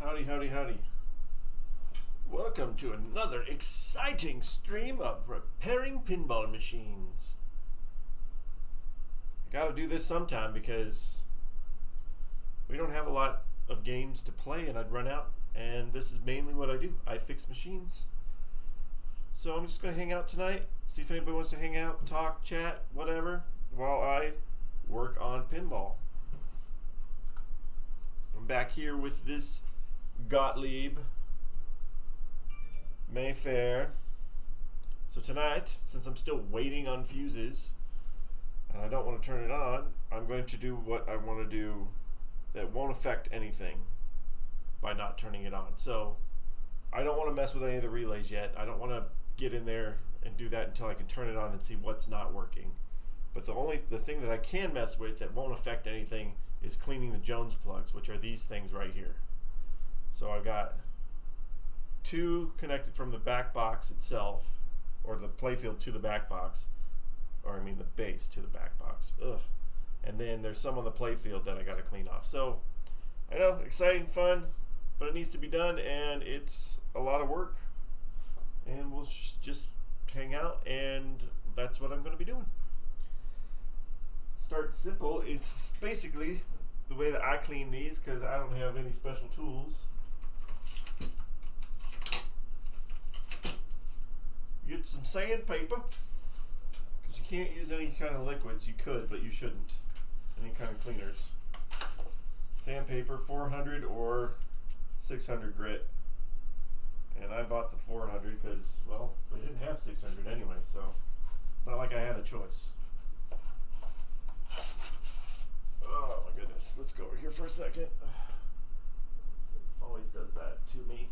Howdy, howdy, howdy. Welcome to another exciting stream of repairing pinball machines. I gotta do this sometime because we don't have a lot of games to play and I'd run out, and this is mainly what I do. I fix machines. So I'm just gonna hang out tonight, see if anybody wants to hang out, talk, chat, whatever, while I work on pinball. I'm back here with this Gottlieb Mayfair. So tonight, since I'm still waiting on fuses and I don't want to turn it on, I'm going to do what I want to do that won't affect anything by not turning it on. So I don't want to mess with any of the relays yet. I don't want to get in there and do that until I can turn it on and see what's not working. But the thing that I can mess with that won't affect anything is cleaning the Jones plugs, which are these things right here. So I've got two connected from the back box itself, or the playfield to the back box, or I mean the base to the back box. Ugh. And then there's some on the playfield that I got to clean off. So I know, exciting, fun, but it needs to be done, and it's a lot of work. And we'll just hang out, and that's what I'm going to be doing. Start simple. It's basically the way that I clean these because I don't have any special tools. Get some sandpaper because you can't use any kind of liquids. You could, but you shouldn't. Any kind of cleaners. Sandpaper, 400 or 600 grit. And I bought the 400 because, well, they didn't have 600 anyway, so not like I had a choice. Oh my goodness. Let's go over here for a second. It always does that to me.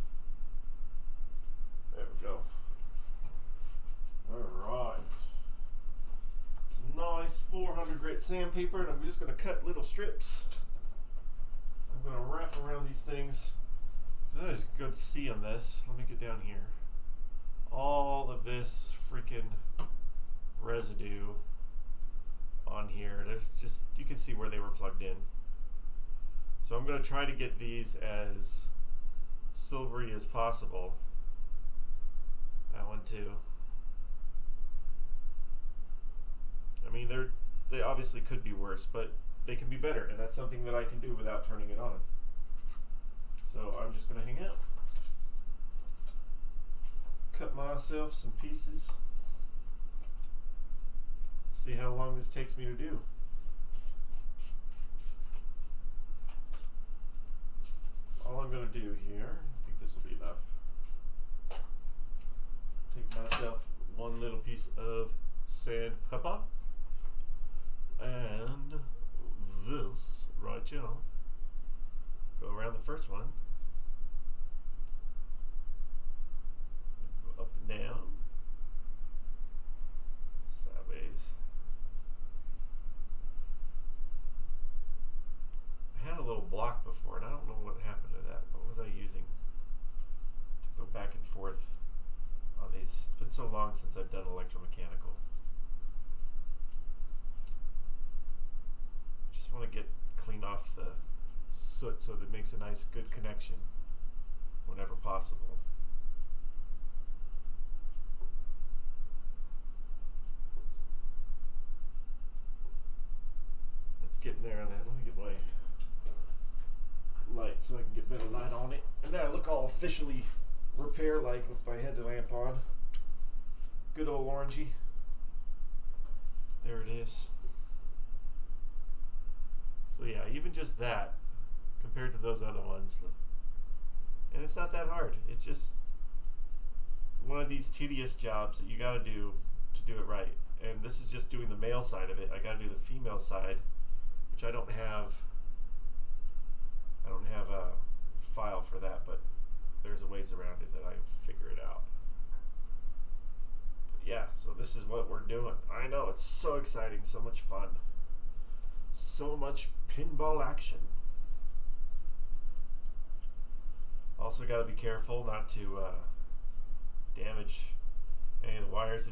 There we go. Alright. Some nice 400 grit sandpaper, and I'm just going to cut little strips. I'm going to wrap around these things. There's a good C on this. Let me get down here. All of this freaking residue on here. There's just, you can see where they were plugged in. So I'm going to try to get these as silvery as possible. That one too. I mean, they obviously could be worse, but they can be better, and that's something that I can do without turning it on. So I'm just going to hang out. Cut myself some pieces. See how long this takes me to do. All I'm going to do here, I think this will be enough. Take myself one little piece of sandpaper. And this right here. Go around the first one. Go up and down. Sideways. I had a little block before, and I don't know what happened to that. What was I using to go back and forth on these? It's been so long since I've done electromechanical. Just want to get clean off the soot so that it makes a nice good connection whenever possible. Let's get in there on that. Let me get my light so I can get better light on it. And then I look all officially repair-like with my headlamp on. Good old orangey. There it is. So yeah, even just that compared to those other ones, and it's not that hard. It's just one of these tedious jobs that you got to do it right. And this is just doing the male side of it. I got to do the female side, which I don't have a file for that, but there's a ways around it that I figure it out. But yeah, so this is what we're doing. I know, it's so exciting, so much fun. So much pinball action. Also got to be careful not to damage any of the wires.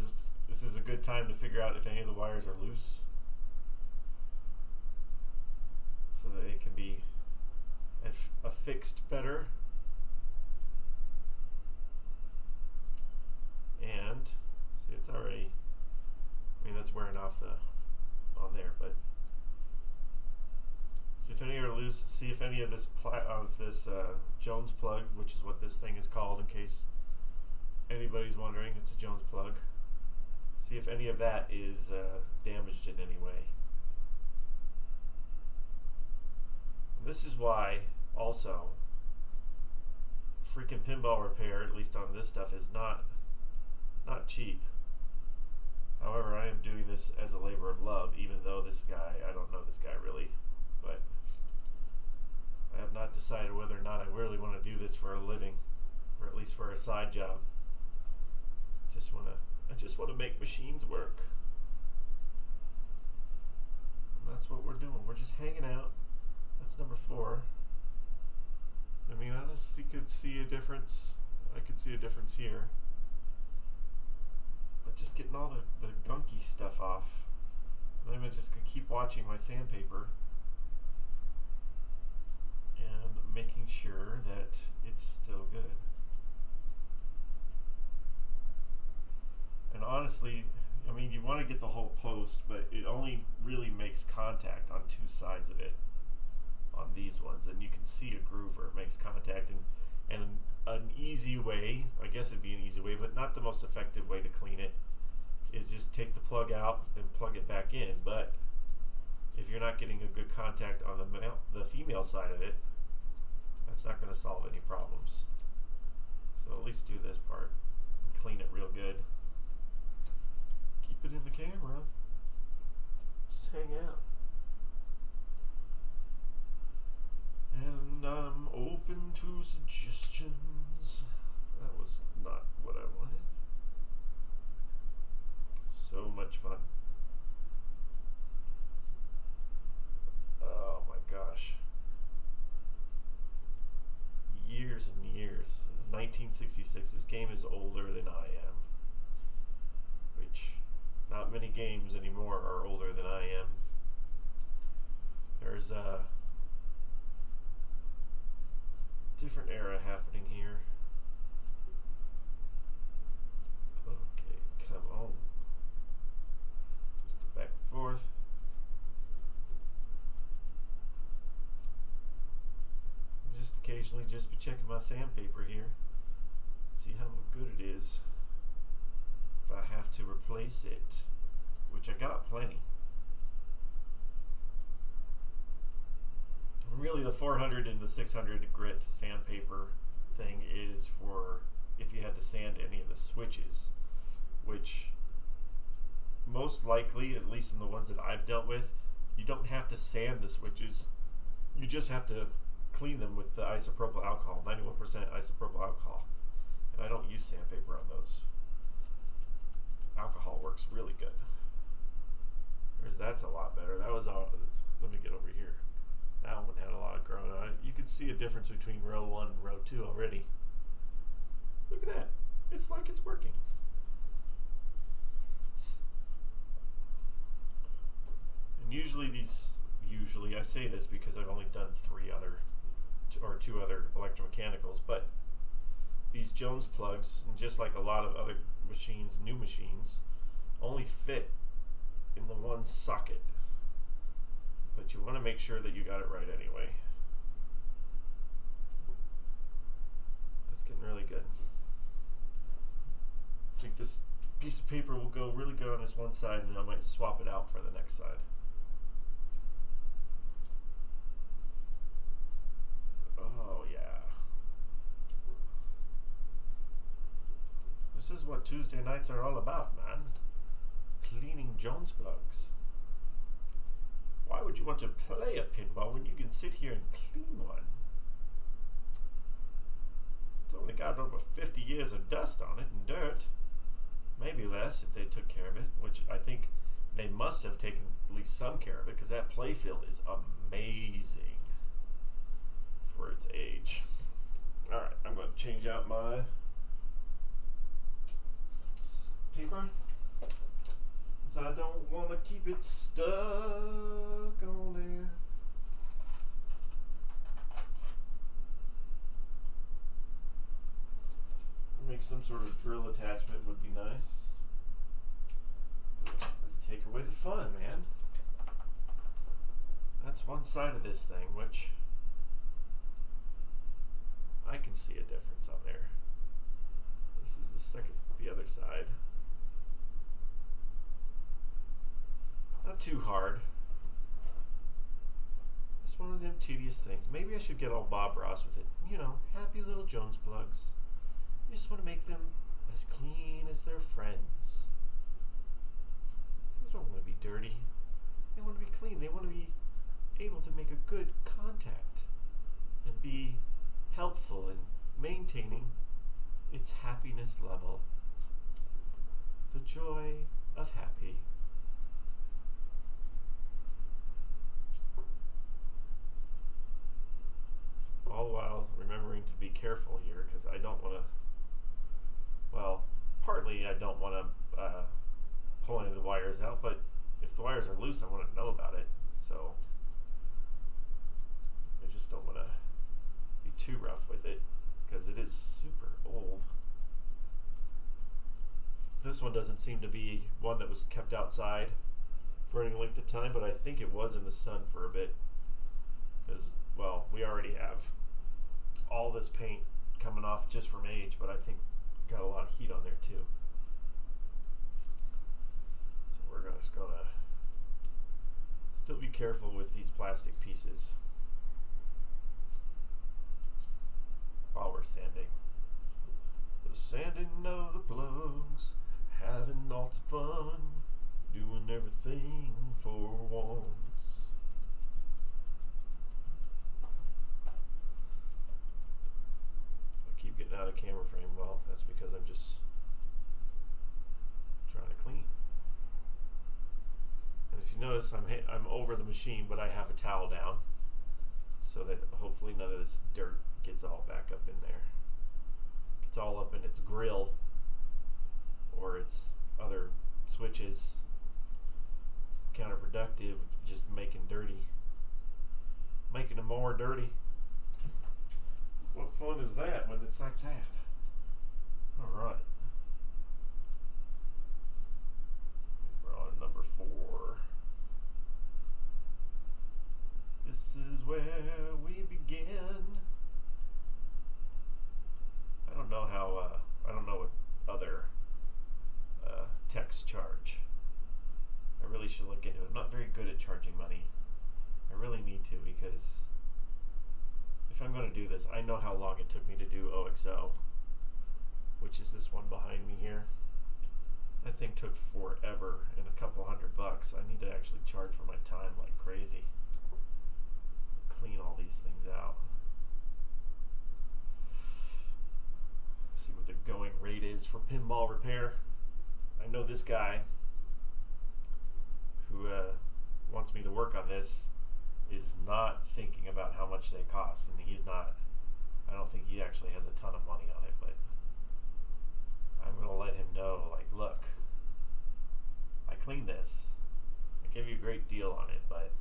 This is a good time to figure out if any of the wires are loose so that they can be affixed better fuse, see if any of this Jones plug, which is what this thing is called in case anybody's wondering, it's a Jones plug. See if any of that is damaged in any way. This is why also freaking pinball repair, at least on this stuff, is not cheap. However, I am doing this as a labor of love, even though this guy, I don't know this guy really, but I have not decided whether or not I really want to do this for a living, or at least for a side job. I just want to make machines work. And that's what we're doing. We're just hanging out. That's number 4. I mean, honestly, you could see a difference. I could see a difference here. But just getting all the gunky stuff off. And I'm just going to keep watching my sandpaper and making sure that it's still good. And honestly, I mean, you want to get the whole post, but it only really makes contact on 2 sides of it on these ones. And you can see a groove where it makes contact. And an easy way, I guess it'd be an easy way, but not the most effective way to clean it, is just take the plug out and plug it back in. But if you're not getting a good contact on the female side of it, that's not going to solve any problems. So at least do this part and clean it real good. Keep it in the camera. Just hang out. And I'm open to suggestions. That was not what I wanted. So much fun. Oh my gosh. Years and years. It was 1966. This game is older than I am. Which, not many games anymore are older than I am. There's a different era happening here. Okay, come on. Just back and forth. Just occasionally just be checking my sandpaper here. See how good it is. If I have to replace it, which I got plenty. Really, the 400 and the 600 grit sandpaper thing is for if you had to sand any of the switches, which most likely, at least in the ones that I've dealt with, you don't have to sand the switches. You just have to clean them with the isopropyl alcohol, 91% isopropyl alcohol. And I don't use sandpaper on those. Alcohol works really good. Whereas that's a lot better. That was all. Let me get over here. That one had a lot of growing on it. You can see a difference between row 1 and row 2 already. Look at that. It's like it's working. And usually I say this because I've only done 2 other electromechanicals, but these Jones plugs, and just like a lot of other machines, new machines, only fit in the one socket. But you want to make sure that you got it right anyway. That's getting really good. I think this piece of paper will go really good on this one side, and I might swap it out for the next side. Oh yeah. This is what Tuesday nights are all about, man. Cleaning Jones plugs. Why would you want to play a pinball when you can sit here and clean one? It's only got over 50 years of dust on it and dirt. Maybe less if they took care of it, which I think they must have taken at least some care of it, because that playfield is amazing for its age. Alright, I'm going to change out my paper. I don't want to keep it stuck on there. Make some sort of drill attachment would be nice. Let's take away the fun, man. That's one side of this thing, which I can see a difference on there. This is the other side. Not too hard. It's one of them tedious things. Maybe I should get all Bob Ross with it. Happy little Jones plugs. You just want to make them as clean as their friends. They don't want to be dirty. They want to be clean. They want to be able to make a good contact and be helpful in maintaining its happiness level. The joy of happy. All the while remembering to be careful here, because I don't want to, partly I don't want to pull any of the wires out, but if the wires are loose, I want to know about it. So I just don't want to be too rough with it, because it is super old. This one doesn't seem to be one that was kept outside for any length of time, but I think it was in the sun for a bit, because, we already have all this paint coming off just from age, but I think got a lot of heat on there too. So we're just gonna still be careful with these plastic pieces while we're sanding. The sanding of the plugs, having lots of fun, doing everything for once. Keep getting out of camera frame. That's because I'm just trying to clean. And if you notice, I'm over the machine, but I have a towel down so that hopefully none of this dirt gets all back up in there. It's all up in its grill or its other switches. It's counterproductive, just making them more dirty. What fun is that when it's like that? Alright. We're on number 4. This is where we begin. I don't know what other techs charge. I really should look into it. I'm not very good at charging money. I really need to, because if I'm going to do this, I know how long it took me to do OXO, which is this one behind me here. That thing took forever and a couple $100. I need to actually charge for my time like crazy. Clean all these things out. See what the going rate is for pinball repair. I know this guy who wants me to work on this is not thinking about how much they cost, and I don't think he actually has a ton of money on it, but I'm going to let him know, look, I cleaned this, I gave you a great deal on it, but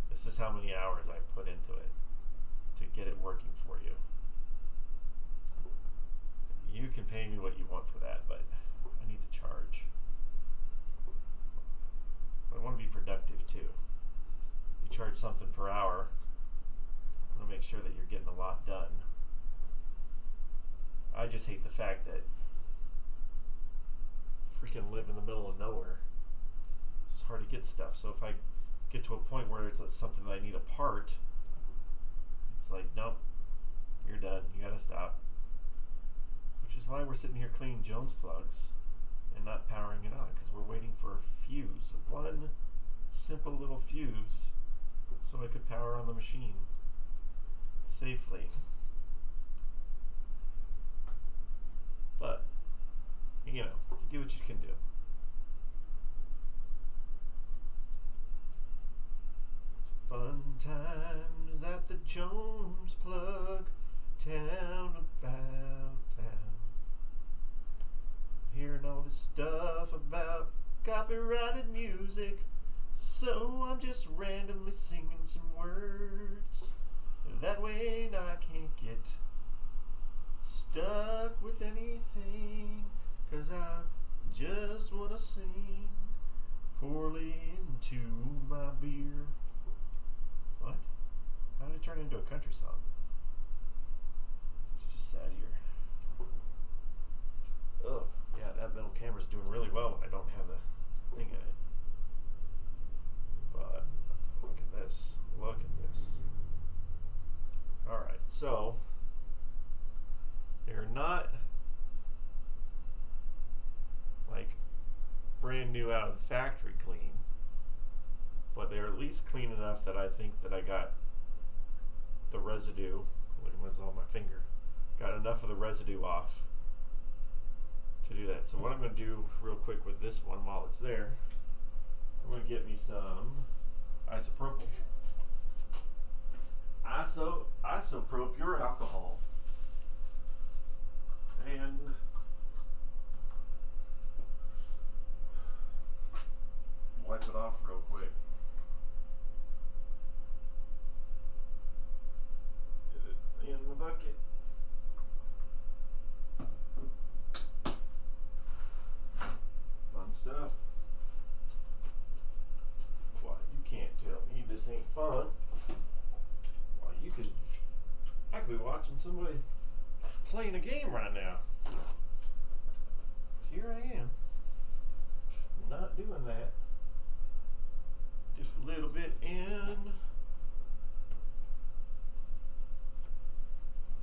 this is how many hours I put into it to get it working for you. You can pay me what you want for that, but I need to charge. But I want to be productive too. You charge something per hour, I want to make sure that you're getting a lot done. I just hate the fact that I freaking live in the middle of nowhere. It's just hard to get stuff. So if I get to a point where it's something that I need a part, it's like, nope, you're done. You gotta stop. Which is why we're sitting here cleaning Jones plugs and not powering it on, because we're waiting for a fuse. One simple little fuse so I could power on the machine safely. But, you do what you can do. It's fun times at the Jones Plug, town about town. Hearing all this stuff about copyrighted music, so I'm just randomly singing some words. That way I can't get stuck with anything, 'cause I just wanna sing poorly into my beer. What? How did it turn into a country song? It's just sad here. Oh, yeah, that middle camera's doing really well when I don't have the thing in it. But look at this. Look at this. Alright, so they're not like brand new out of the factory clean, but they're at least clean enough that I think that I got the residue. Look at what's on my finger. Got enough of the residue off to do that. So what I'm going to do real quick with this one while it's there, I'm going to get me some isopropyl. Isopropyl alcohol. And wipe it off real quick. Get it in the bucket. Fun stuff. Why, you can't tell me this ain't fun. Why, I could be watching somebody playing a game right now. Here I am, not doing that. Dip a little bit in.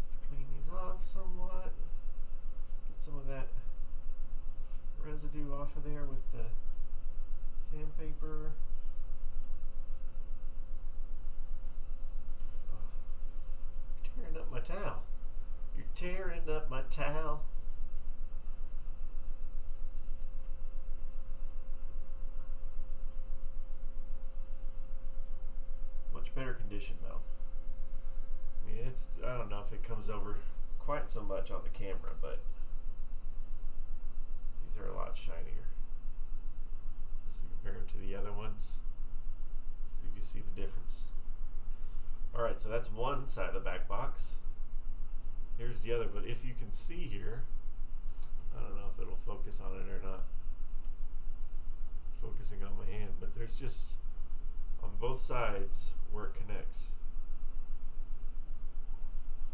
Let's clean these off somewhat. Get some of that residue off of there with the sandpaper. You're tearing up my towel. You're tearing up my towel. Much better condition though. I mean, I don't know if it comes over quite so much on the camera, but these are a lot shinier. Let's compare them to the other ones so you can see the difference. Alright, so that's one side of the back box. Here's the other, but if you can see here, I don't know if it'll focus on it or not. Focusing on my hand, but there's just on both sides where it connects.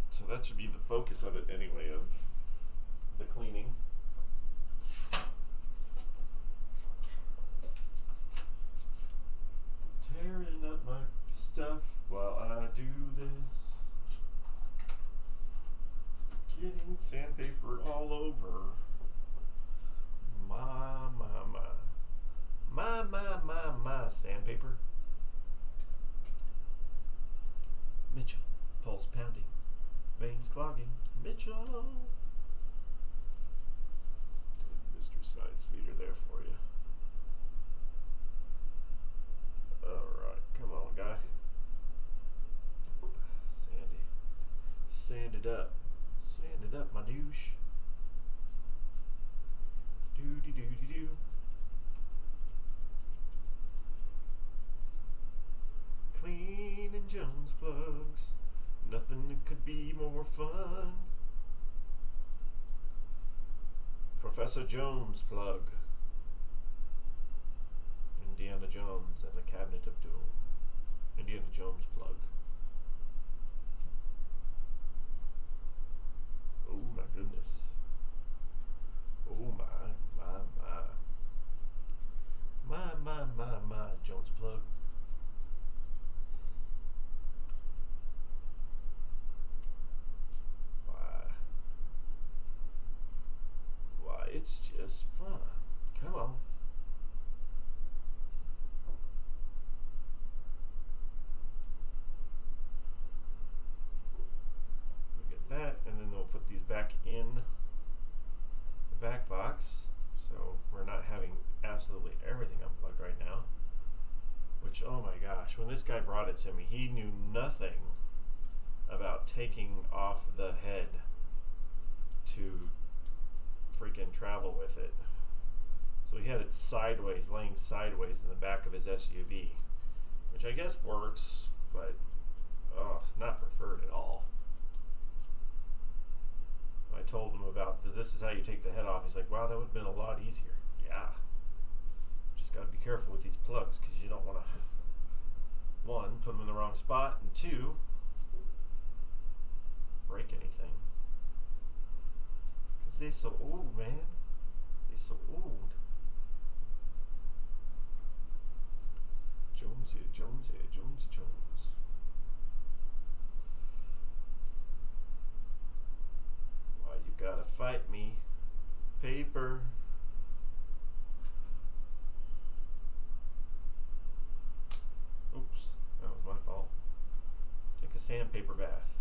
So that should be the focus of it anyway, of the cleaning. Tearing up my stuff while I do this. Getting sandpaper all over my sandpaper. Mitchell, pulse pounding, veins clogging. Mitchell. Mr. Science Leader there for you. Alright, come on, guy. Sand it up. Sand it up, my douche. Doo-dee-doo-dee-doo. Cleaning Jones plugs. Nothing could be more fun. Professor Jones plug. Indiana Jones and the Cabinet of Doom. Indiana Jones plug. Oh my goodness. Oh my Jones plug. Why, it's just fun. Come on. So get that, and then we'll put these back in the back box. So we're not having absolutely everything unplugged right now. Which, oh my gosh, when this guy brought it to me, he knew nothing about taking off the head to freaking travel with it. So he had it sideways, laying sideways in the back of his SUV, which I guess works, but not preferred at all. I told him about this is how you take the head off. He's like, wow, that would have been a lot easier. Yeah. Just got to be careful with these plugs because you don't want to one, put them in the wrong spot, and two, break anything. Because they're so old, man. They're so old. Jonesy, Jonesy, Jones, Jones. Why you gotta fight me? Paper. Oops, that was my fault. Take a sandpaper bath.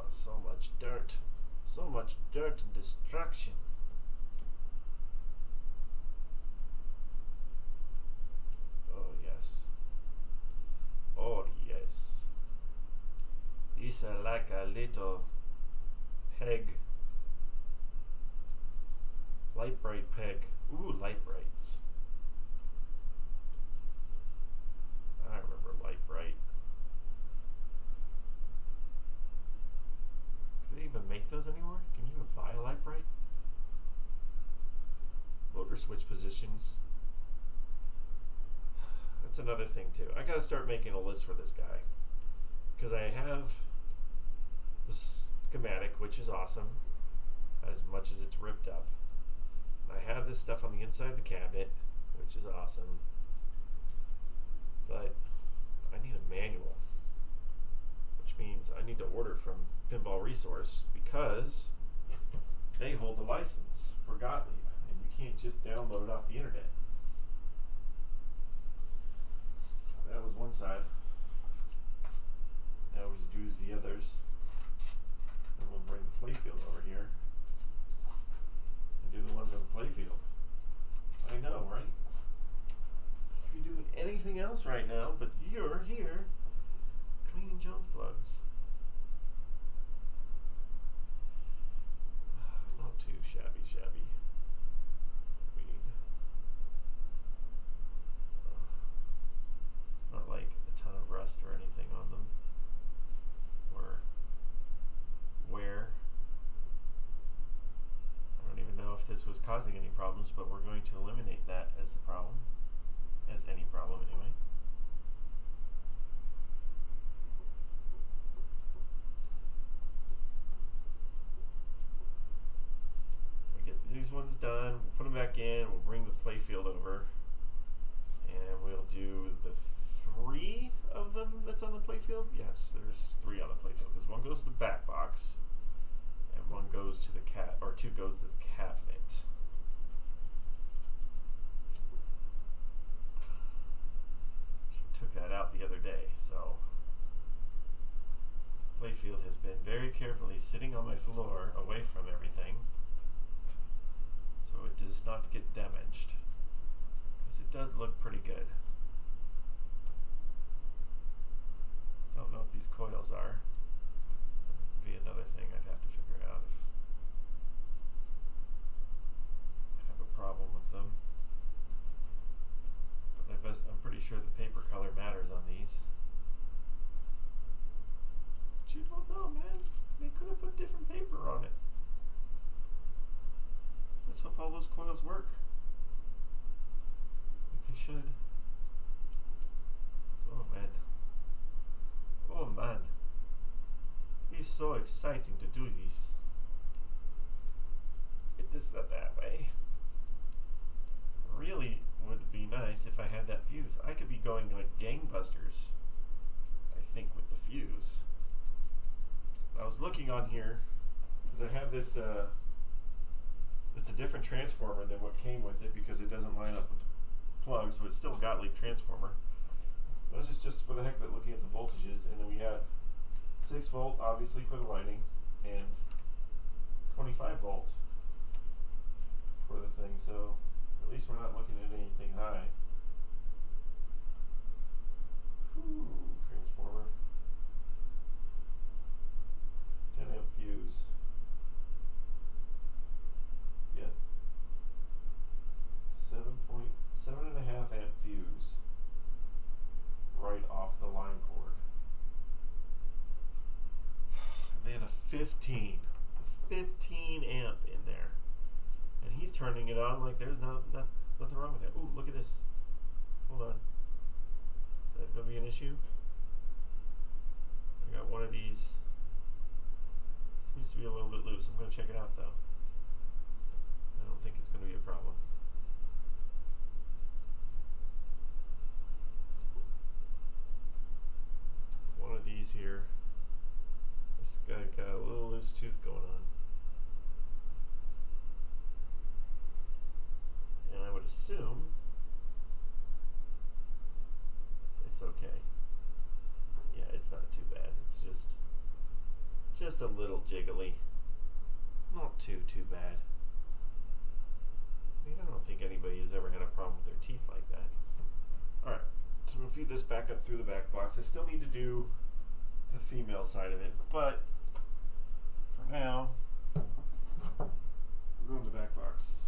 So much dirt. So much dirt and destruction. Oh, yes. Oh, yes. These are like a little peg. Light bright peg. Ooh, light brights. I remember light bright. Do they even make those anymore? Can you even buy a light bright? Motor switch positions. That's another thing too. I gotta start making a list for this guy. Because I have the schematic, which is awesome, as much as it's ripped up. And I have this stuff on the inside of the cabinet, which is awesome. But I need a manual, which means I need to order from Pinball Resource because they hold the license for Gottlieb, and you can't just download it off the internet. That was one side. Now we just do the others, and we'll bring the playfield over here and do the ones on the playfield. I know, right? You could be doing anything else right now, but you're here cleaning junk plugs. Not too shabby. I mean, it's not like a ton of rust or anything on them, or wear. I don't even know if this was causing any problems, but we're going to eliminate that as the problem. As any problem, anyway. We get these ones done, we'll put them back in, we'll bring the playfield over, and we'll do the 3 of them that's on the playfield. Yes, there's 3 on the playfield, because one goes to the back box, and one goes to the or 2 goes to the cabinet. Took that out the other day, so playfield has been very carefully sitting on my floor away from everything so it does not get damaged, because it does look pretty good. Don't know what these coils are. That would be another thing I'd have to figure out if I have a problem with them. I'm pretty sure the paper color matters on these. But you don't know, man. They could have put different paper on it. Let's hope all those coils work. I think they should. Oh, man. Oh, man. It's so exciting to do this. It is not that way. Really would be nice if I had that fuse. I could be going like gangbusters, I think, with the fuse. I was looking on here because I have this it's a different transformer than what came with it because it doesn't line up with the plug, so it's still a Gottlieb transformer. I was just for the heck of it looking at the voltages, and then we had 6 volt obviously for the lighting and 25 volt for the thing, so at least we're not looking at anything high. Whew, transformer. 10 amp fuse. Yep. 7.5 amp fuse. Right off the line cord. Man, a 15 amp in there. And he's turning it on like there's nothing wrong with it. Ooh, look at this. Hold on. Is that going to be an issue? I got one of these. Seems to be a little bit loose. I'm going to check it out though. I don't think it's going to be a problem. One of these here. This guy got a little loose tooth going on. And I would assume it's okay. Yeah, it's not too bad. It's just a little jiggly. Not too bad. I mean, I don't think anybody has ever had a problem with their teeth like that. Alright, so I'm going to feed this back up through the back box. I still need to do the female side of it, but for now, we're going to the back box.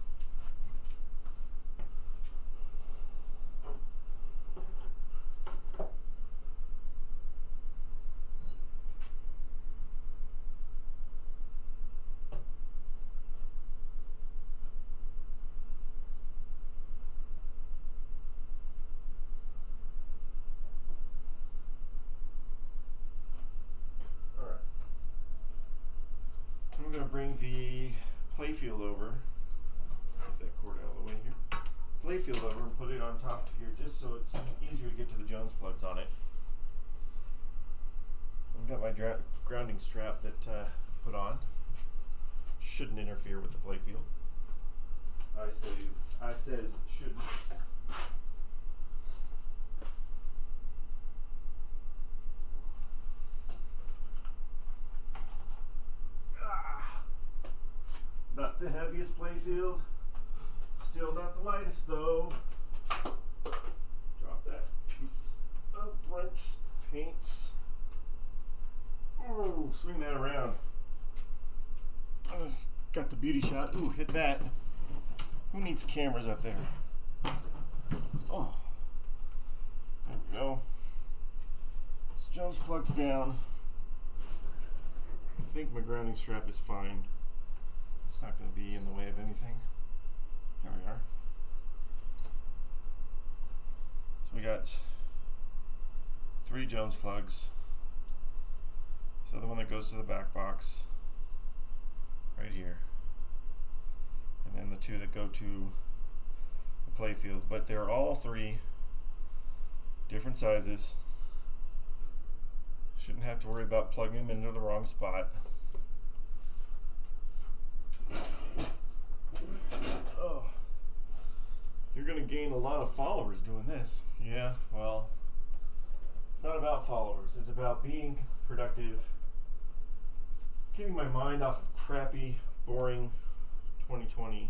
I'm going to bring the playfield over. Get that cord out of the way here. Playfield over and put it on top of here just so it's easier to get to the Jones plugs on it. I've got my grounding strap that I put on. Shouldn't interfere with the playfield. I says shouldn't. Not the heaviest playfield, still not the lightest though. Drop that piece of Brent's paints. Oh, swing that around. Got the beauty shot. Ooh, hit that. Who needs cameras up there? Oh, there we go. This Jones plugs down. I think my grounding strap is fine. It's not going to be in the way of anything. There we are. So we got 3 Jones plugs. So the one that goes to the back box, right here. And then the 2 that go to the playfield. But they're all 3 different sizes. Shouldn't have to worry about plugging them into the wrong spot. Oh, you're going to gain a lot of followers doing this. Yeah, well, it's not about followers. It's about being productive, getting my mind off of crappy, boring 2020,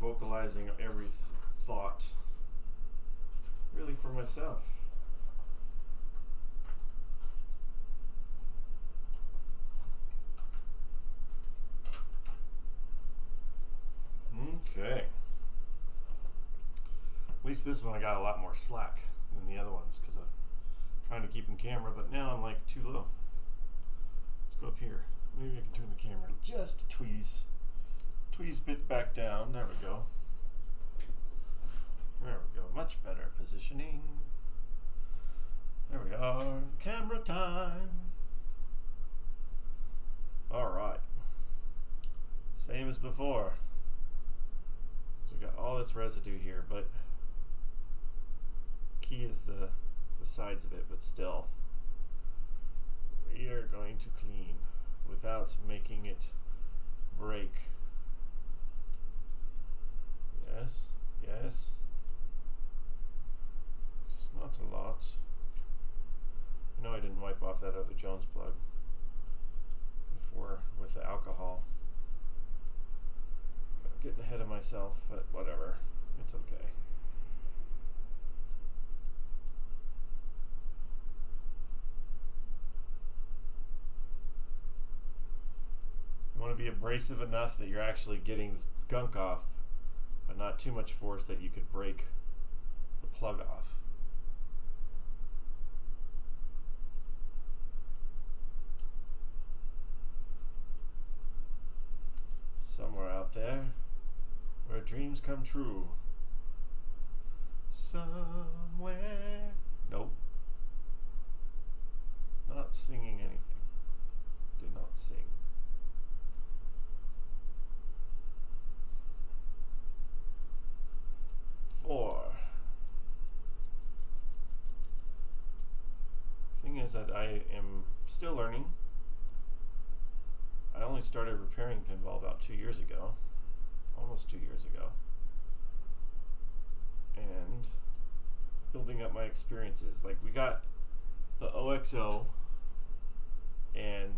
vocalizing every thought, really for myself. Okay. At least this one I got a lot more slack than the other ones because I'm trying to keep in camera, but now I'm like too low. Let's go up here. Maybe I can turn the camera just a tweeze. Tweeze bit back down. There we go. There we go. Much better positioning. There we are. Camera time. Alright. Same as before. So we got all this residue here, but key is the sides of it, but still we are going to clean without making it break. Yes, yes. It's not a lot. I know I didn't wipe off that other Jones plug before with the alcohol. Getting ahead of myself, but whatever. It's okay. You want to be abrasive enough that you're actually getting the gunk off, but not too much force that you could break the plug off. Somewhere out there, where dreams come true. Somewhere. Nope. Not singing anything. Did not sing. Four. Thing is that I am still learning. I only started repairing pinball about 2 years ago. Almost 2 years ago. And building up my experiences. Like, we got the OXO, and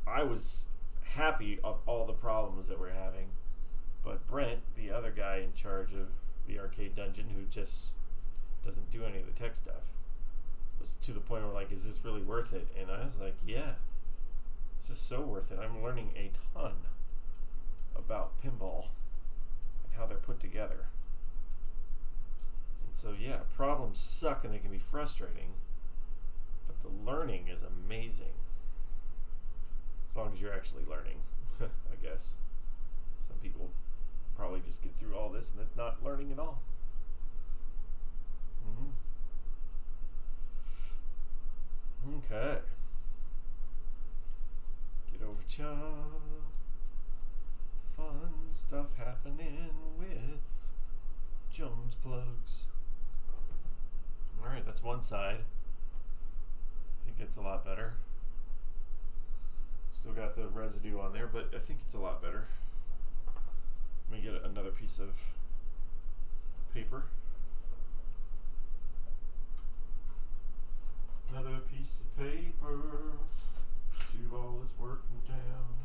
I was happy of all the problems that we're having. But Brent, the other guy in charge of the arcade dungeon, who just doesn't do any of the tech stuff, was to the point where, like, is this really worth it? And I was like, yeah, this is so worth it. I'm learning a ton about pinball and how they're put together. And so, yeah, problems suck and they can be frustrating, but the learning is amazing. As long as you're actually learning, I guess. Some people probably just get through all this and it's not learning at all. Okay. Get over cha. Fun stuff happening with Jones Plugs. Alright, that's one side. I think it's a lot better. Still got the residue on there, but I think it's a lot better. Let me get another piece of paper. Another piece of paper to do all this working down.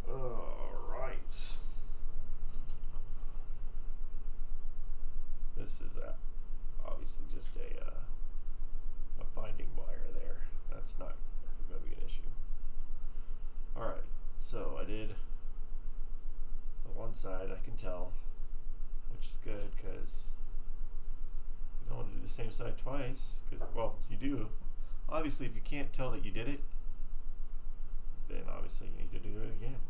Alright. This is obviously just a binding wire there. That's not going to be an issue. Alright, so I did the one side, I can tell, which is good because you don't want to do the same side twice. Well, you do. Obviously, if you can't tell that you did it, then obviously you need to do it again.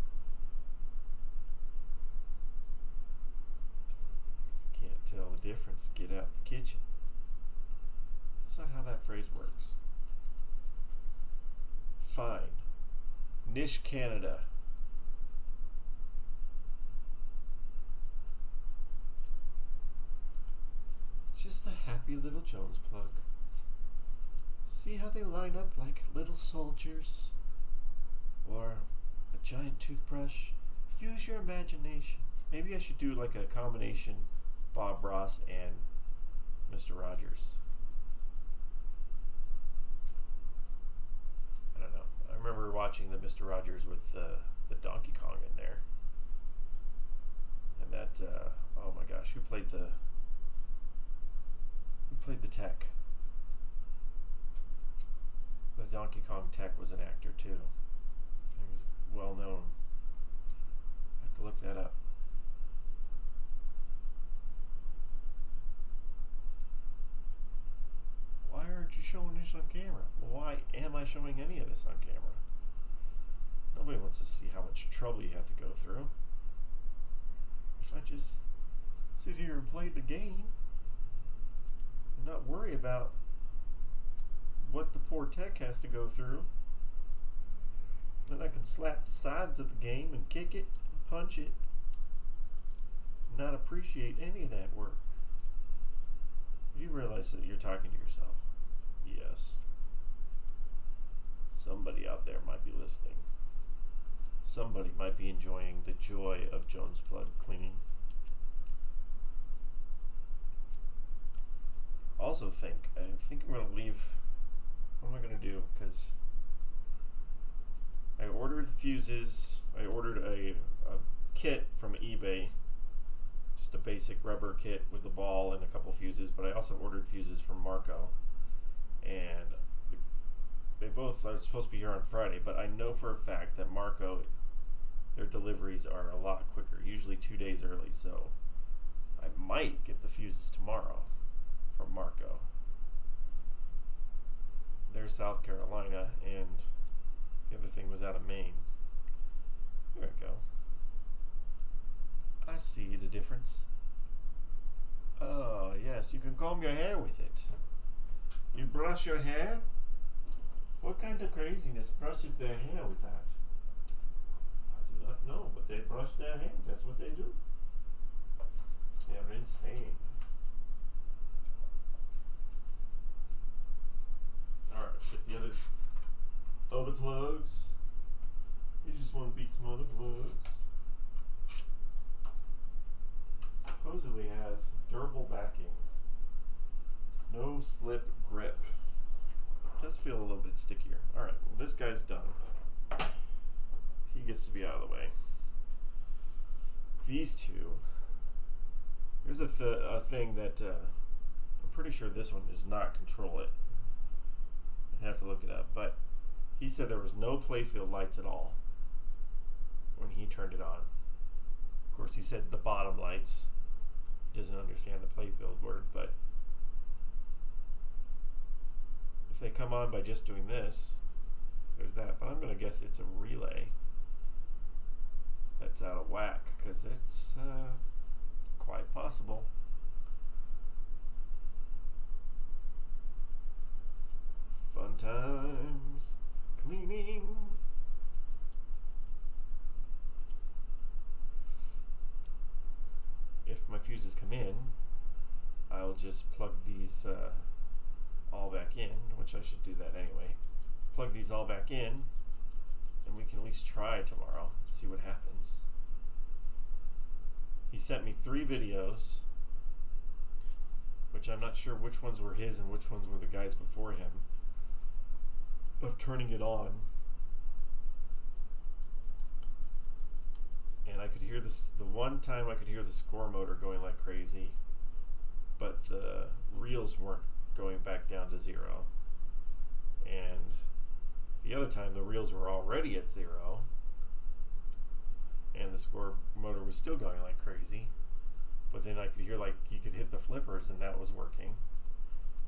If you can't tell the difference, get out the kitchen. That's not how that phrase works. Fine. Niche Canada. It's just a happy little Jones plug. See how they line up like little soldiers? Or a giant toothbrush? Use your imagination. Maybe I should do like a combination Bob Ross and Mr. Rogers. I don't know. I remember watching the Mr. Rogers with the Donkey Kong in there. And that, oh my gosh, who played the tech? The Donkey Kong tech was an actor too. He's well known. I have to look that up. Why aren't you showing this on camera? Well, why am I showing any of this on camera? Nobody wants to see how much trouble you have to go through. If I just sit here and play the game and not worry about what the poor tech has to go through, then I can slap the sides of the game and kick it and punch it and not appreciate any of that work. You realize that you're talking to yourself. Yes. Somebody out there might be listening. Somebody might be enjoying the joy of Jones Plug cleaning. Also I think I'm going to leave. What am I going to do? Because I ordered fuses. I ordered a kit from eBay. Just a basic rubber kit with the ball and a couple fuses. But I also ordered fuses from Marco. And they both are supposed to be here on Friday. But I know for a fact that Marco, their deliveries are a lot quicker. Usually 2 days early. So I might get the fuses tomorrow from Marco. They're South Carolina, and The other thing was out of Maine. There we go. I see the difference. Oh, yes, you can comb your hair with it. You brush your hair? What kind of craziness brushes their hair with that? I do not know, but they brush their hair. That's what they do. They're insane. Alright, get the other plugs. You just want to beat some other plugs. Supposedly has durable backing. No slip grip. Does feel a little bit stickier. Alright, well this guy's done. He gets to be out of the way. These two. Here's a thing that I'm pretty sure this one does not control it. I have to look it up, but he said there was no playfield lights at all when he turned it on. Of course, he said the bottom lights. He doesn't understand the playfield word, but if they come on by just doing this, there's that. But I'm going to guess it's a relay that's out of whack, because it's quite possible. Fun times cleaning. If my fuses come in, I'll just plug these all back in, which I should do that anyway. Plug these all back in, and we can at least try tomorrow and see what happens. He sent me 3 videos, which I'm not sure which ones were his and which ones were the guys before him, of turning it on. And I could hear this, the one time I could hear the score motor going like crazy, but the reels weren't going back down to 0. And the other time the reels were already at 0, and the score motor was still going like crazy. But then I could hear like he could hit the flippers and that was working.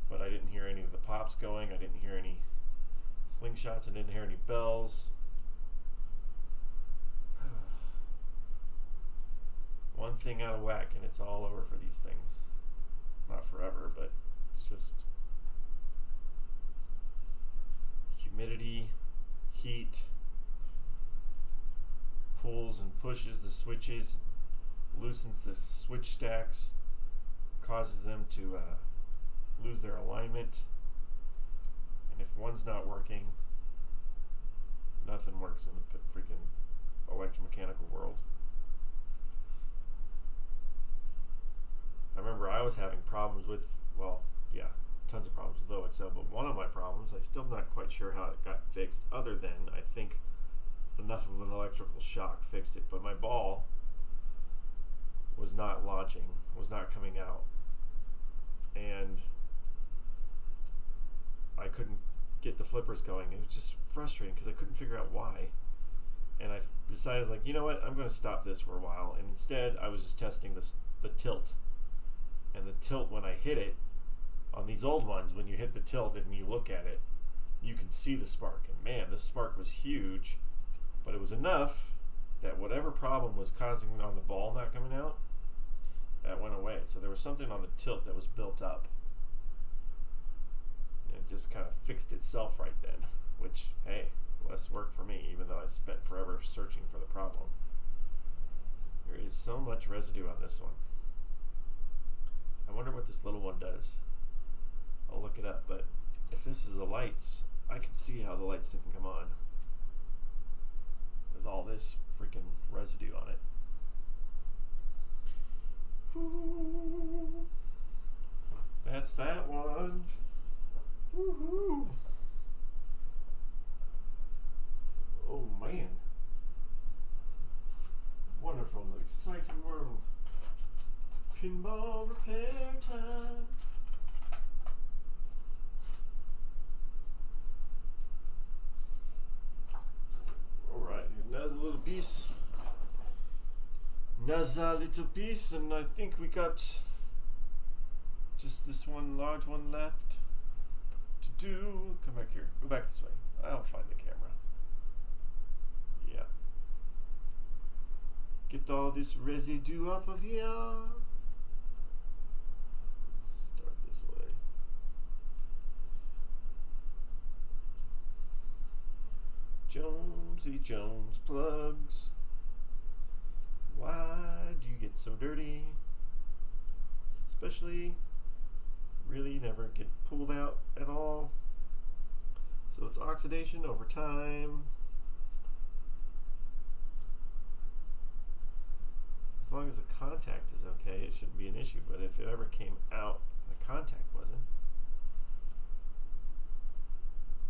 But I didn't hear any of the pops going, I didn't hear any slingshots, I didn't hear any bells. One thing out of whack and it's all over for these things. Not forever, but it's just humidity, heat, pulls and pushes the switches, loosens the switch stacks, causes them to lose their alignment. And if one's not working, nothing works in the freaking electromechanical world. I remember I was having problems with, well, yeah, tons of problems with OXO, but one of my problems, I still not quite sure how it got fixed, other than I think enough of an electrical shock fixed it, but my ball was not launching, was not coming out, and I couldn't get the flippers going. It was just frustrating because I couldn't figure out why. And I decided, I was like, you know what, I'm going to stop this for a while, and instead I was just testing the tilt. And the tilt, when I hit it, on these old ones, when you hit the tilt and you look at it, you can see the spark. And man, this spark was huge, but it was enough that whatever problem was causing on the ball not coming out, that went away. So there was something on the tilt that was built up. And it just kind of fixed itself right then, which, hey, less work for me, even though I spent forever searching for the problem. There is so much residue on this one. I wonder what this little one does. I'll look it up, but if this is the lights, I can see how the lights didn't come on. There's all this freaking residue on it. Ooh, that's that one. Woohoo! Oh man. Wonderful, exciting world. Pinball repair time. Alright, another little piece. Another little piece, and I think we got just this one large one left to do. Come back here. Go back this way. I'll find the camera. Get all this residue off of here. Start this way. Jonesy Jones plugs. Why do you get so dirty? Especially, really never get pulled out at all. So it's oxidation over time. As long as the contact is okay, it shouldn't be an issue. But if it ever came out, the contact wasn't.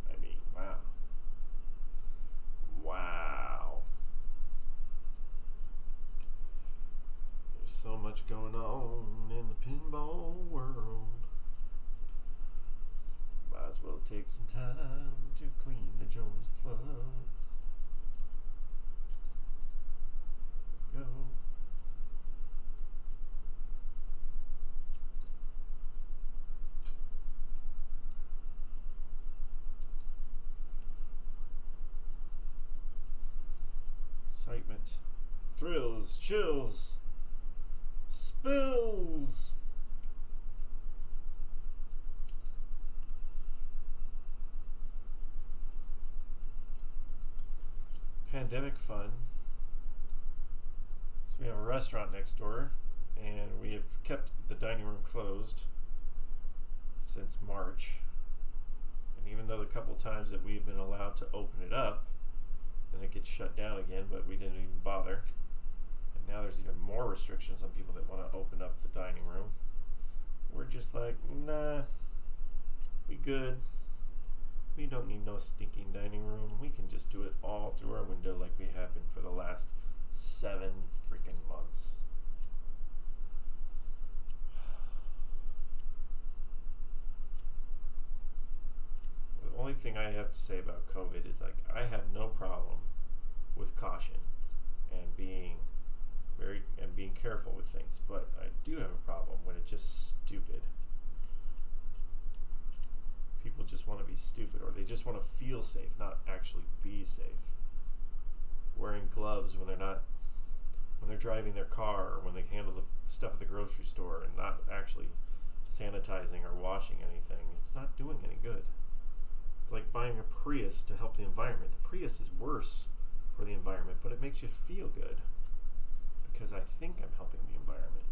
I mean, wow. Wow. There's so much going on in the pinball world. Might as well take some time to clean the Jones plugs. Go. Excitement, thrills, chills, spills. Pandemic fun. So we have a restaurant next door, and we have kept the dining room closed since March. And even though the couple times that we've been allowed to open it up, then it gets shut down again, but we didn't even bother. And now there's even more restrictions on people that want to open up the dining room. We're just like, nah, we good. We don't need no stinking dining room. We can just do it all through our window like we have been for the last 7 freaking months. The only thing I have to say about COVID is, like, I have no problem with caution and being careful with things, but I do have a problem when it's just stupid. People just want to be stupid, or they just want to feel safe, not actually be safe. Wearing gloves when they're driving their car, or when they handle the stuff at the grocery store, and not actually sanitizing or washing anything. It's not doing any good. It's like buying a Prius to help the environment. The Prius is worse for the environment, but it makes you feel good because I think I'm helping the environment.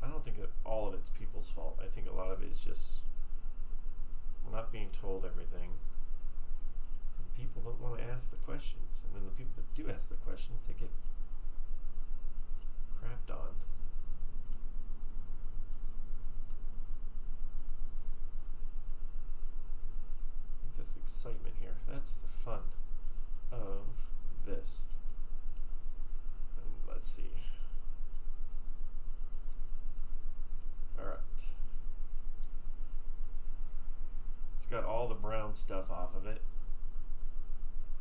I don't think that all of it's people's fault. I think a lot of it is just we're not being told everything. And people don't want to ask the questions. And then the people that do ask the questions, they get crapped on. I think that's the excitement here. That's the fun of this. And let's see. Alright. It's got all the brown stuff off of it.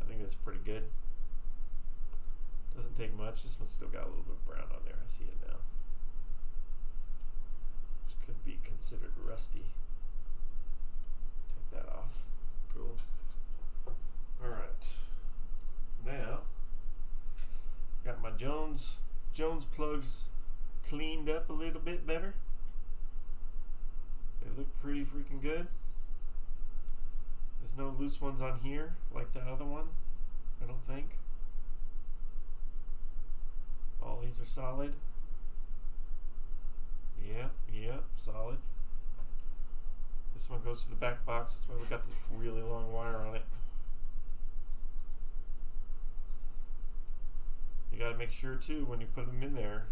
I think that's pretty good. Doesn't take much. This one's still got a little bit of brown on there. I see it now. Which could be considered rusty. Take that off. Cool. Alright. Now, got my Jones plugs cleaned up a little bit better. They look pretty freaking good. There's no loose ones on here like that other one, I don't think. All these are solid. Yep, solid. This one goes to the back box. That's why we got this really long wire on it. You gotta make sure too when you put them in there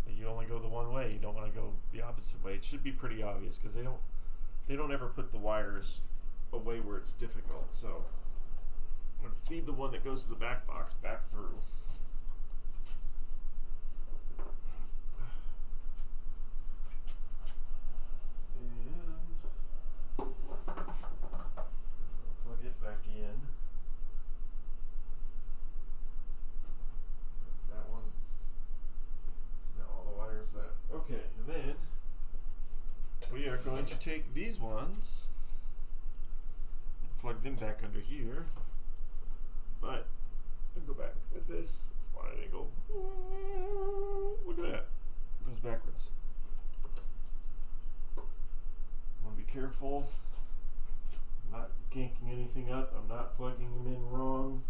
that you only go the one way. You don't want to go the opposite way. It should be pretty obvious because they don't ever put the wires away where it's difficult. So I'm going to feed the one that goes to the back box back through. And plug it back in. That's that one. So now all the wires that. Okay, and then we are going to take these ones and plug them back under here. But I'll go back with this. Why did it go? Look at that. It goes backwards. I want to be careful. I'm not ganking anything up. I'm not plugging them in wrong.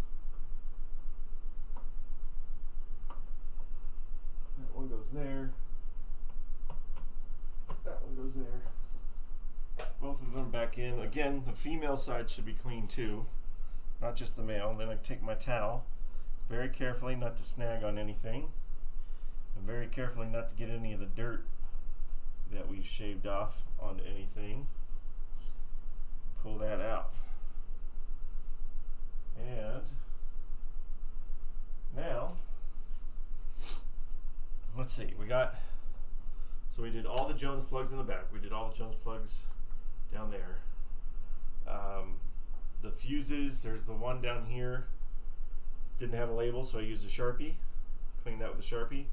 That one goes there. That one goes there. Both of them back in. Again, the female side should be clean too, not just the male. Then I take my towel very carefully not to snag on anything, and very carefully not to get any of the dirt that we've shaved off onto anything. Pull that out. And now, let's see, so we did all the Jones plugs in the back. We did all the Jones plugs down there. The fuses, there's the one down here, didn't have a label, so I used a Sharpie. Cleaned that with a Sharpie.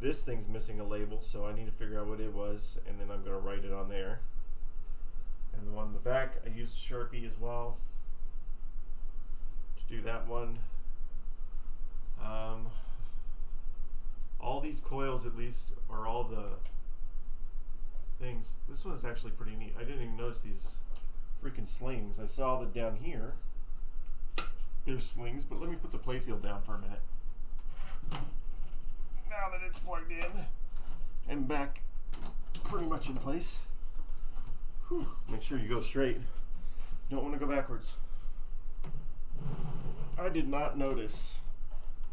This thing's missing a label, so I need to figure out what it was, and then I'm going to write it on there. And the one in the back, I used a Sharpie as well to do that one. All these coils, at least, are all the things. This one's actually pretty neat. I didn't even notice these freaking slings. I saw that down here there's slings, but let me put the playfield down for a minute. Now that it's plugged in and back pretty much in place. Whew. Make sure you go straight. Don't want to go backwards. I did not notice.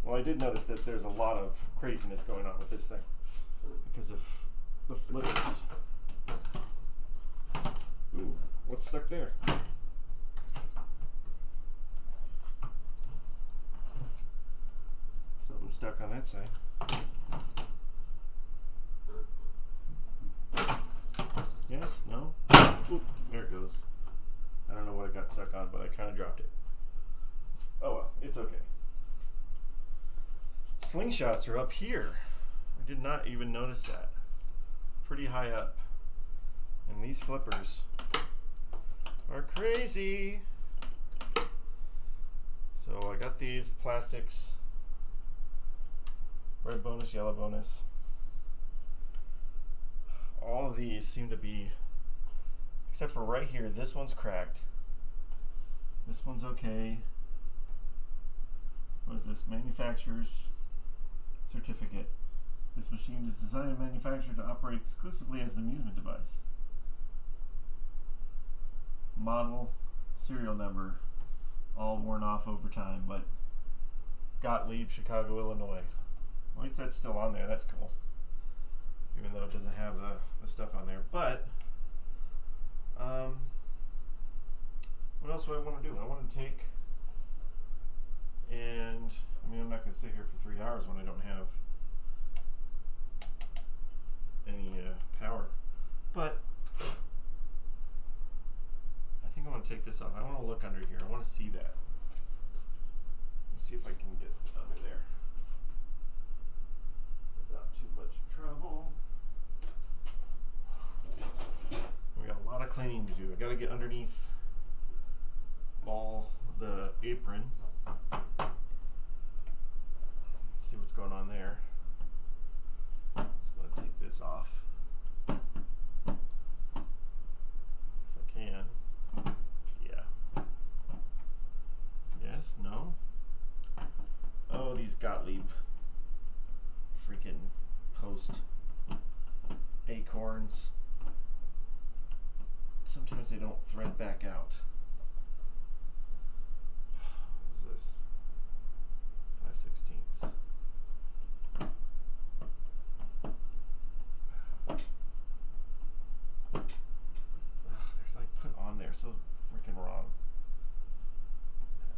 Well, I did notice that there's a lot of craziness going on with this thing because of the flippers. Ooh, what's stuck there? Something stuck on that side. Yes? No? Oop, there it goes. I don't know what it got stuck on, but I kind of dropped it. Oh well, it's okay. Slingshots are up here. I did not even notice that. Pretty high up. And these flippers are crazy. So I got these plastics. Red bonus, yellow bonus. All of these seem to be, except for right here, this one's cracked. This one's okay. What is this? Manufacturer's certificate. This machine is designed and manufactured to operate exclusively as an amusement device. Model, serial number, all worn off over time, but Gottlieb, Chicago, Illinois. At least that's still on there. That's cool. Even though it doesn't have the stuff on there. But, what else do I want to do? I want to take and, I mean, I'm not going to sit here for 3 hours when I don't have any power. But, I think I want to take this off. I want to look under here. I want to see that. Let's see if I can get under there without too much trouble. We got a lot of cleaning to do. I got to get underneath all the apron. Let's see what's going on there. Just going to take this off if I can. Yeah. Yes, no. Oh, these Gottlieb freaking post acorns. Sometimes they don't thread back out. What is this? 5/16. There's like put on there so freaking wrong.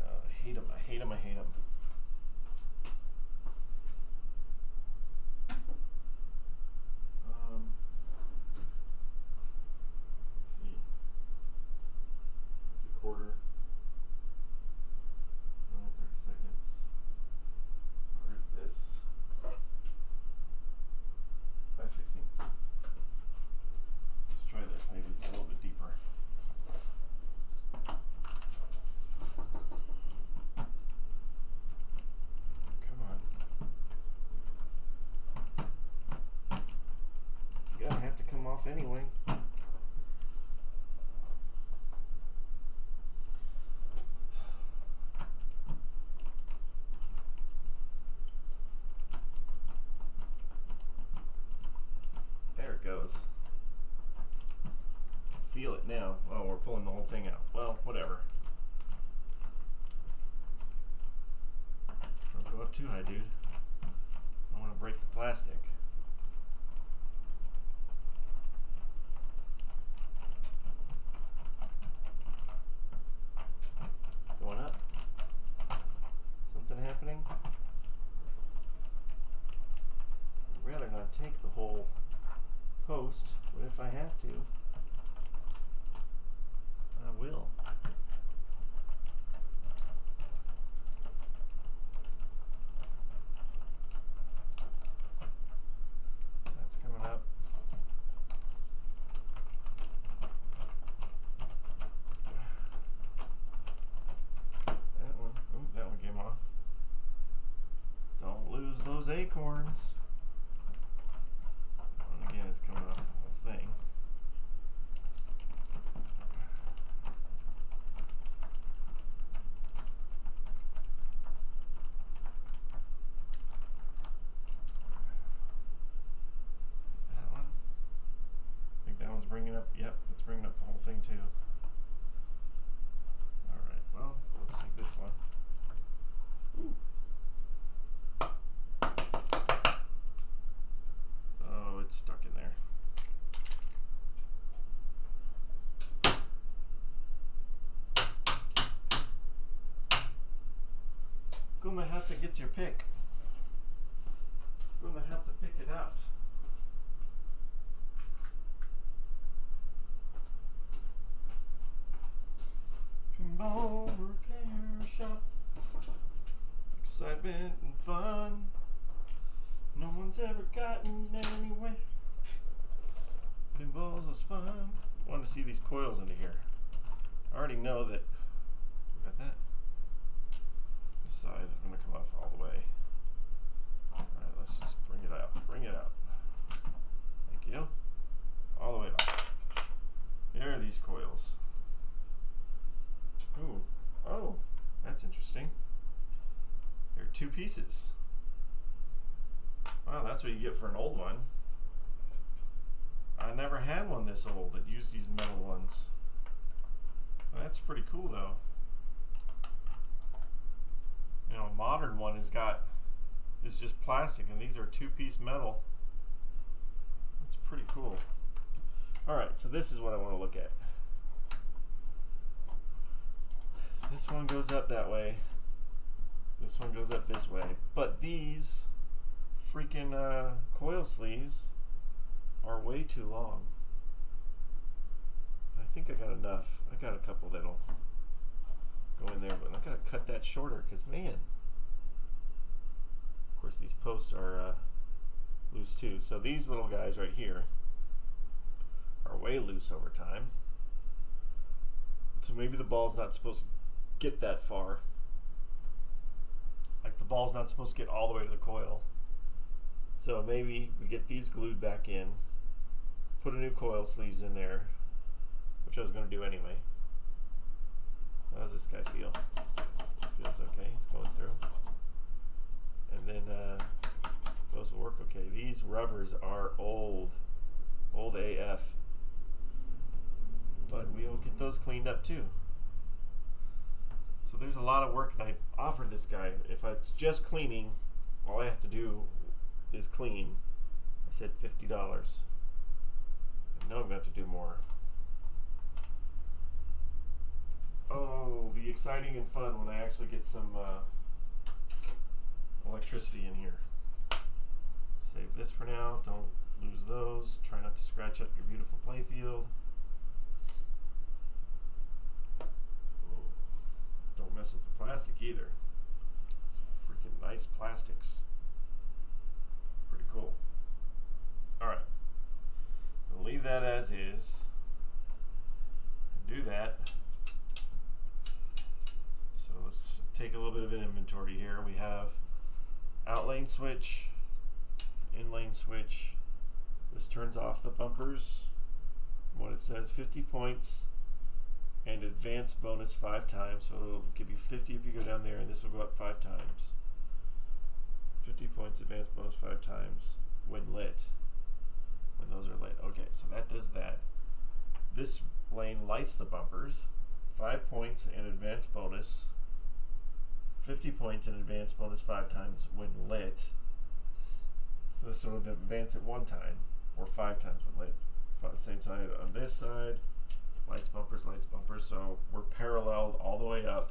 I hate them. I hate them. I hate them. Let's see. off anyway. There it goes. Feel it now. Oh, we're pulling the whole thing out. Well, whatever. Don't go up too high, dude. I want to break the plastic. It's going up. Something happening? I'd rather not take the whole post, but if I have to, I will. That's coming up. That one, ooh, that one came off. Don't lose those acorns. And again, it's coming off the whole thing. Bringing up, yep, it's bringing up the whole thing too. Alright, well, let's take this one. Ooh. Oh, it's stuck in there. Gonna have to get your pick. Gonna have to pick it out. Pinball repair shop. Excitement and fun. No one's ever gotten anywhere. Pinballs is fun. I want to see these coils into here. I already know that. Got that? This side is going to come off all the way. Alright, let's just bring it out. Bring it out. Thank you. All the way up. There are these coils. Ooh. Oh, that's interesting. They're two pieces. Wow, that's what you get for an old one. I never had one this old that used these metal ones. Well, that's pretty cool though. You know, a modern one is just plastic, and these are two-piece metal. It's pretty cool. Alright, so this is what I want to look at. This one goes up that way. This one goes up this way. But these freaking coil sleeves are way too long. I think I got enough. I got a couple that'll go in there, but I gotta cut that shorter because, man. Of course, these posts are loose too. So these little guys right here are way loose over time. So maybe the ball's not supposed to get that far. Like the ball's not supposed to get all the way to the coil. So maybe we get these glued back in, put a new coil sleeves in there, which I was going to do anyway. How does this guy feel? Feels okay. He's going through. And then those will work okay. These rubbers are old AF. But we'll get those cleaned up too. So there's a lot of work, and I offered this guy, if it's just cleaning, all I have to do is clean. I said $50. I know I'm going to have to do more. Oh, it'll be exciting and fun when I actually get some electricity in here. Save this for now. Don't lose those. Try not to scratch up your beautiful playfield. Don't mess with the plastic either. It's freaking nice plastics. Pretty cool. Alright. I'll leave that as is. Do that. So let's take a little bit of an inventory here. We have outlane switch, inlane switch. This turns off the bumpers. what it says, 50 points and advance bonus 5 times. So it'll give you 50 if you go down there, and this will go up 5 times. 50 points, advance bonus 5 times when lit. When those are lit. Okay, so that does that. This lane lights the bumpers. 5 points and advance bonus. 50 points and advance bonus 5 times when lit. So this will advance it 1 time, or 5 times when lit. Same side on this side. Lights, bumpers, so we're paralleled all the way up.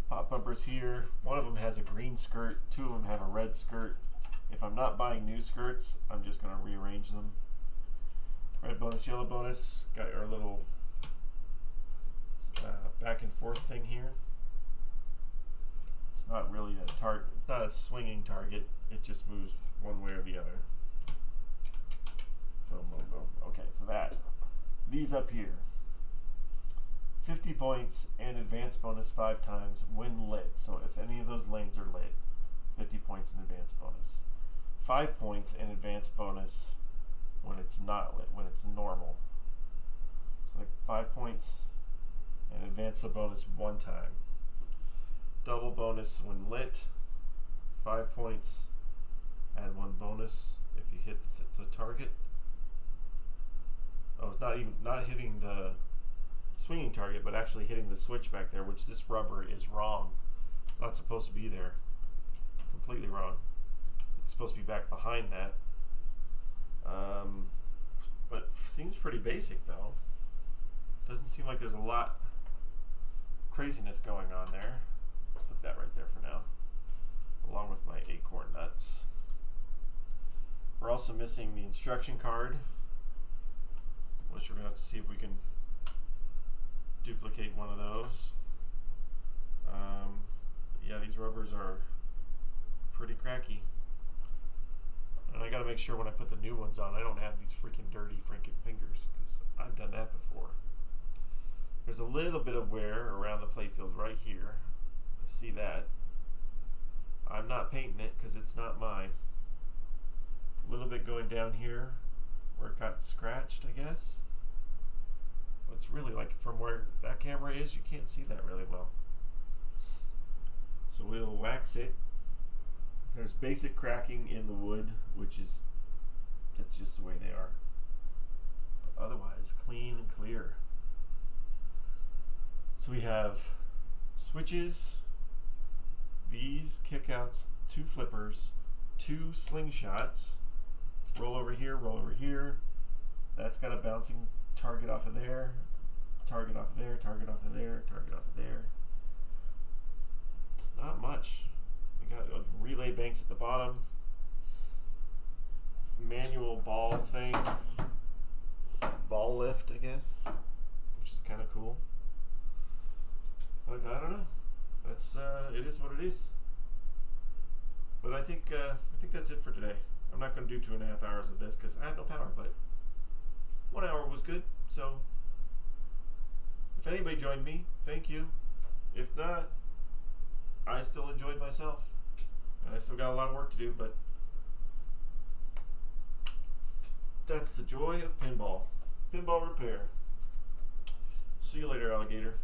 Pop bumpers here. One of them has a green skirt, 2 of them have a red skirt. If I'm not buying new skirts, I'm just going to rearrange them. Red bonus, yellow bonus. Got our little back and forth thing here. It's not really a target. It's not a swinging target. It just moves one way or the other. Boom, boom, boom. Okay, so these up here. 50 points and advance bonus 5 times when lit. So if any of those lanes are lit, 50 points and advance bonus. 5 points and advance bonus when it's not lit, when it's normal. So like 5 points and advance the bonus 1 time. Double bonus when lit. 5 points, add 1 bonus if you hit the target. Oh, it's not hitting the swinging target, but actually hitting the switch back there, which this rubber is wrong. It's not supposed to be there. Completely wrong. It's supposed to be back behind that. But seems pretty basic though. Doesn't seem like there's a lot craziness going on there. Put that right there for now, along with my acorn nuts. We're also missing the instruction card, which we're going to have to see if we can duplicate one of those. Yeah, these rubbers are pretty cracky. And I got to make sure when I put the new ones on, I don't have these freaking dirty fingers, because I've done that before. There's a little bit of wear around the playfield right here. I see that. I'm not painting it because it's not mine. A little bit going down here where it got scratched, I guess. But it's really like from where that camera is, you can't see that really well. So we'll wax it. There's basic cracking in the wood, that's just the way they are. But otherwise, clean and clear. So we have switches, these kickouts, 2 flippers, 2 slingshots, roll over here, roll over here. That's got a bouncing target off of there, target off of there, target off of there, target off of there. It's not much. We got relay banks at the bottom. This manual ball thing, ball lift, I guess, which is kind of cool. But I don't know. That's it is what it is. But I think that's it for today. I'm not going to do 2.5 hours of this because I have no power. But 1 hour was good. So if anybody joined me, thank you. If not, I still enjoyed myself, and I still got a lot of work to do. But that's the joy of pinball. Pinball repair. See you later, alligator.